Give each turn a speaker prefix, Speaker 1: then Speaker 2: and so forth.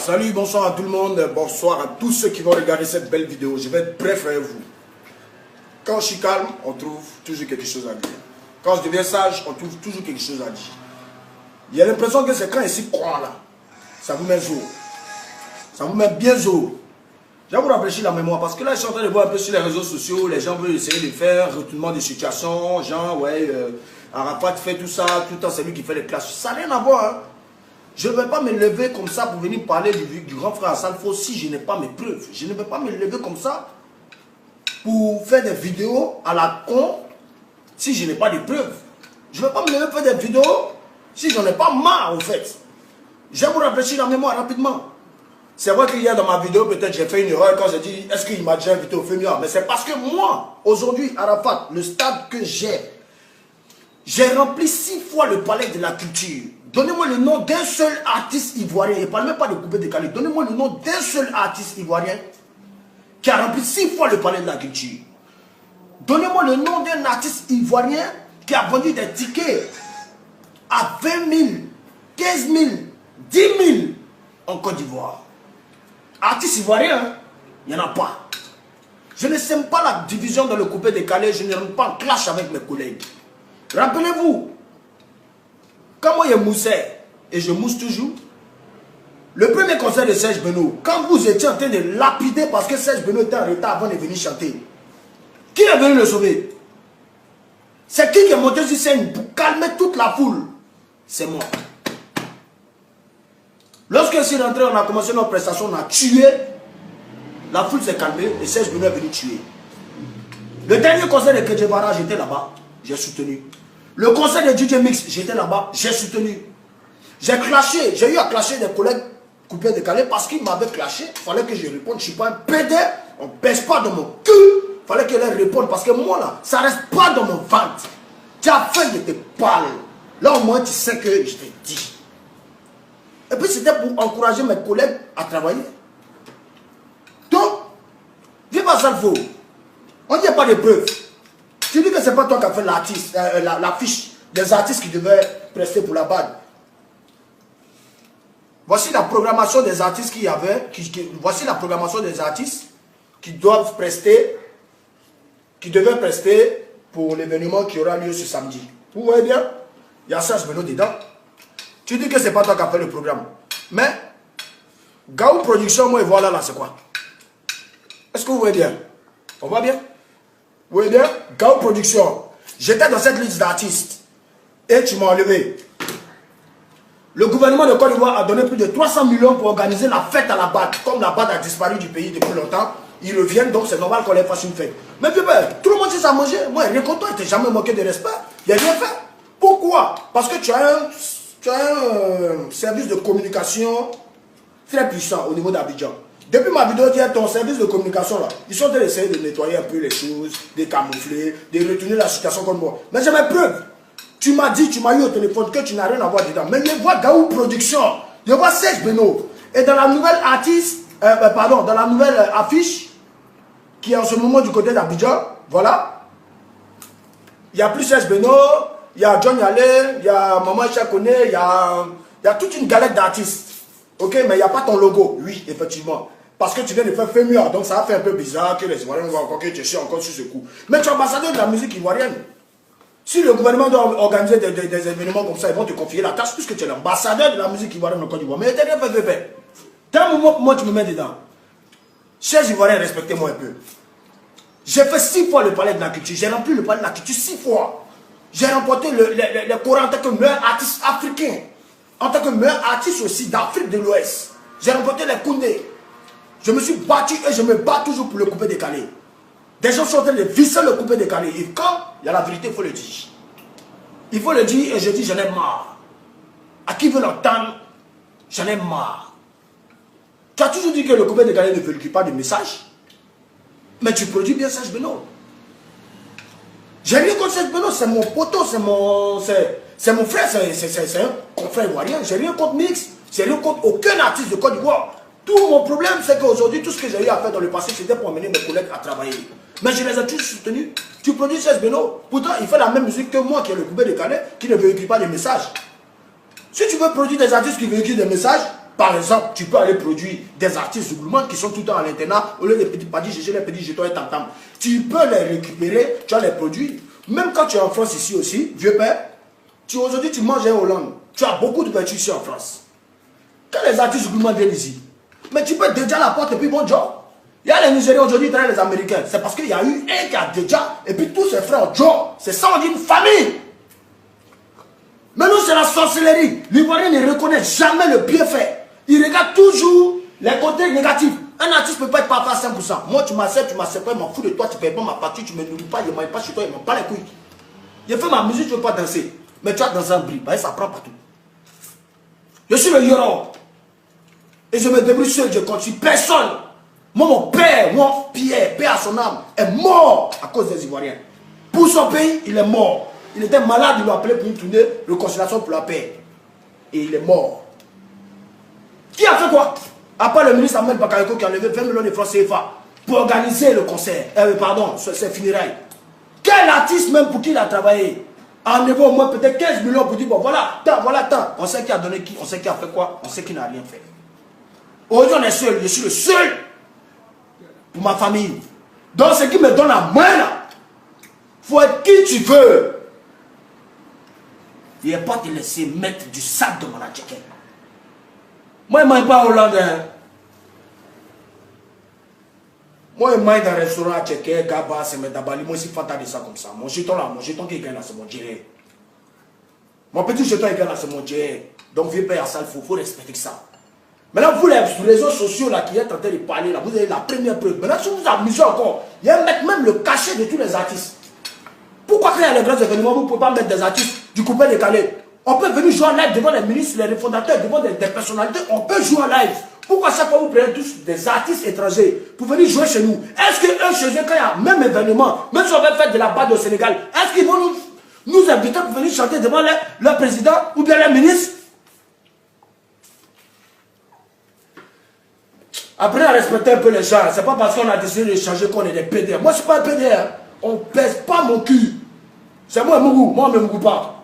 Speaker 1: Salut, bonsoir à tout le monde, bonsoir à tous ceux qui vont regarder cette belle vidéo. Je vais être bref avec vous. Quand je suis calme, on trouve toujours quelque chose à dire. Quand je deviens sage, on trouve toujours quelque chose à dire. Il y a l'impression que c'est quand ici croit là, ça vous met jour. Ça vous met bien jour. Je vais vous rafraîchir la mémoire parce que là, je suis en train de voir un peu sur les réseaux sociaux, les gens veulent essayer de faire retournement de situation, genre, ouais, Arafat fait tout ça, tout le temps c'est lui qui fait les classes. Ça n'a rien à voir, hein. Je ne vais pas me lever comme ça pour venir parler du grand frère Hassan Faux si je n'ai pas mes preuves. Je ne vais pas me lever comme ça pour faire des vidéos à la con si je n'ai pas de preuves. Je ne vais pas me lever pour faire des vidéos si j'en ai pas marre en fait. Je vais vous réfléchir la mémoire rapidement. C'est vrai qu'il y a dans ma vidéo, peut-être j'ai fait une erreur quand j'ai dit est-ce qu'il m'a déjà invité au FEMIA. Mais c'est parce que moi, aujourd'hui, Arafat, le stade que j'ai rempli 6 fois le palais de la culture. Donnez-moi le nom d'un seul artiste ivoirien. Je ne parle même pas de coupé décalé. Donnez-moi le nom d'un seul artiste ivoirien qui a rempli 6 fois le palais de la culture. Donnez-moi le nom d'un artiste ivoirien qui a vendu des tickets à 20 000, 15 000, 10 000 en Côte d'Ivoire. Artiste ivoirien, hein? Il n'y en a pas. Je ne sème pas la division dans le coupé décalé. Je ne rentre pas en clash avec mes collègues. Rappelez-vous, quand moi je moussais, et je mousse toujours, le premier concert de Serge Benoît, quand vous étiez en train de lapider parce que Serge Benoît était en retard avant de venir chanter, qui est venu le sauver? C'est qui est monté sur scène pour calmer toute la foule? C'est moi. Lorsque je suis rentré, on a commencé notre prestation, on a tué, la foule s'est calmée et Serge Benoît est venu tuer. Le dernier concert de Kedjebara, j'étais là-bas, j'ai soutenu. Le concert de DJ Mix, j'étais là-bas, j'ai soutenu. J'ai clashé, j'ai eu à clasher des collègues coupés décalés parce qu'ils m'avaient clashé. Il fallait que je réponde, je ne suis pas un pédé, on ne pèse pas dans mon cul. Il fallait que je leur réponde parce que moi là, ça ne reste pas dans mon ventre. Tu as faim, je te parle. Là au moins tu sais que je te dis. Et puis c'était pour encourager mes collègues à travailler. Donc, viens pas ça le faux. On n'y a pas de preuves. Tu dis que ce n'est pas toi qui as fait l'artiste, l'affiche des artistes qui devaient prester pour la BAD. Voici la programmation des artistes qu'il y avait. Voici la programmation des artistes qui doivent prester, qui devaient prester pour l'événement qui aura lieu ce samedi. Vous voyez bien? Il y a Serge Benoît dedans. Tu dis que ce n'est pas toi qui as fait le programme. Mais, Gaou Production, moi, et voilà là, c'est quoi? Est-ce que vous voyez bien? On voit bien? Vous voyez bien? Gaou Production. J'étais dans cette liste d'artistes. Et tu m'as enlevé. Le gouvernement de Côte d'Ivoire a donné plus de 300 millions pour organiser la fête à la BAD. Comme la BAD a disparu du pays depuis longtemps, ils reviennent, donc c'est normal qu'on les fasse une fête. Mais puis ben, tout le monde sait ça manger. Moi, rien contre toi, il ne t'est jamais moqué de respect. Il n'a rien fait. Pourquoi? Parce que tu as un service de communication très puissant au niveau d'Abidjan. Depuis ma vidéo, il y a ton service de communication là. Ils sont en train d'essayer de nettoyer un peu les choses, de camoufler, de retourner la situation comme moi. Mais j'ai mes preuves. Tu m'as dit, tu m'as eu au téléphone que tu n'as rien à voir dedans. Mais je vois Gaou Production, je vois Serge Benoît. Et dans la nouvelle dans la nouvelle affiche, qui est en ce moment du côté d'Abidjan, voilà. Il y a plus Serge Benoît, il y a John Yalé, il y a Maman Chakone, il y a toute une galette d'artistes. Ok, mais il n'y a pas ton logo. Oui, effectivement. Parce que tu viens de faire FEMIA, donc ça a fait un peu bizarre que les Ivoiriens voient encore que tu es encore sur ce coup. Mais tu es ambassadeur de la musique ivoirienne. Si le gouvernement doit organiser des événements comme ça, ils vont te confier la tâche puisque tu es l'ambassadeur de la musique ivoirienne en Côte d'Ivoire. Mais t'es rien fait. T'as un moment pour moi, tu me mets dedans. Chers Ivoiriens, respectez-moi un peu. J'ai fait 6 fois le palais de la culture. J'ai rempli le palais de la culture 6 fois. J'ai remporté le Coran en tant que meilleur artiste africain. En tant que meilleur artiste aussi d'Afrique de l'Ouest. J'ai remporté les Koundé. Je me suis battu et je me bats toujours pour le coupé décalé. Des gens sont en train de visser le coupé décalé. Et quand il y a la vérité, il faut le dire. Il faut le dire et je dis j'en ai marre. À qui veut l'entendre, j'en ai marre. Tu as toujours dit que le coupé décalé ne véhicule pas de message. Mais tu produis bien Serge Benoît. J'ai rien contre Serge Benoît, c'est mon poteau, c'est mon frère, c'est un confrère ivoirien. J'ai rien contre Mix, j'ai rien contre aucun artiste de Côte d'Ivoire. Tout mon problème, c'est qu'aujourd'hui, tout ce que j'ai eu à faire dans le passé, c'était pour amener mes collègues à travailler. Mais je les ai tous soutenus. Tu produis Serge Benoît, pourtant il fait la même musique que moi qui est le coupé décalé, qui ne véhicule pas de messages. Si tu veux produire des artistes qui véhiculent des messages, Par exemple, tu peux aller produire des artistes gourmands qui sont tout le temps à l'internat, au lieu des petits padis, les petits jetons et tam-tam. Tu peux les récupérer, tu vas les produire. Même quand tu es en France ici aussi, vieux père, aujourd'hui tu manges en Hollande, tu as beaucoup de vertus ici en France. Quand les artistes gourmands viennent ici, mais tu peux déjà la porte et puis bon job. Il y a les Nigériens aujourd'hui, il y a les Américains. C'est parce qu'il y a eu un qui a déjà, et puis tous ses frères job. C'est ça, on dit une famille. Mais nous, c'est la sorcellerie. L'Ivoirien ne reconnaît jamais le bienfait. Il regarde toujours les côtés négatifs. Un artiste ne peut pas être parfait à 100%. Moi, tu m'acceptes pas, je m'en fous de toi, tu ne payes pas ma partie, tu ne me nourris pas, je ne mange pas chez toi, je ne m'en pas les couilles. Je fais ma musique, tu ne veux pas danser. Mais tu as dansé en bris, ça prend partout. Je suis le Yoro. Et je me débrouille seul, je continue. Personne. Moi, mon père, mon Pierre, père à son âme, est mort à cause des Ivoiriens. Pour son pays, il est mort. Il était malade, il l'a appelé pour une tournée de conciliation pour la paix. Et il est mort. Qui a fait quoi? À part le ministre Ahmed Bakayoko qui a levé 20 millions de francs CFA pour organiser le concert. Pardon, c'est funérailles. Quel artiste même pour qui il a travaillé? En niveau au moins peut-être 15 millions pour dire, bon voilà, tant. On sait qui a donné qui, on sait qui a fait quoi, on sait qui n'a rien fait. Aujourd'hui on est seul, je suis le seul pour ma famille. Donc ce qui me donne la main là, faut être qui tu veux. Il ne va pas te laisser mettre du sac de mon atcheke. Moi, je ne mange pas au Hollande. Moi, je mange dans un restaurant atcheke, Gaba, Semedabali. Moi, je suis fantasme de ça comme ça. Mon jeton là, mon jeton qui gagne là, c'est mon direct. Mon petit jeton qui gagne là, c'est mon direct. Donc, vieux père, ça, il faut respecter ça. Maintenant, vous, les réseaux sociaux là, qui êtes en train de parler, là, vous avez la première preuve. Maintenant, si vous vous amusez encore, il y a même le cachet de tous les artistes. Pourquoi quand il y a les grands événements, vous ne pouvez pas mettre des artistes du coupé décalé? On peut venir jouer en live devant les ministres, les fondateurs, devant des personnalités. On peut jouer en live. Pourquoi chaque fois vous prenez tous des artistes étrangers pour venir jouer chez nous? Est-ce que eux, chez eux, quand il y a même événement, même si on va faire de la bande au Sénégal, est-ce qu'ils vont nous inviter pour venir chanter devant leur président ou bien les ministres? Après, à respecter un peu les gens, c'est pas parce qu'on a décidé de changer qu'on est des PDR. Moi, je ne suis pas un PDR. On ne pèse pas mon cul. C'est moi, Mougou. Moi, je ne me Mougou pas.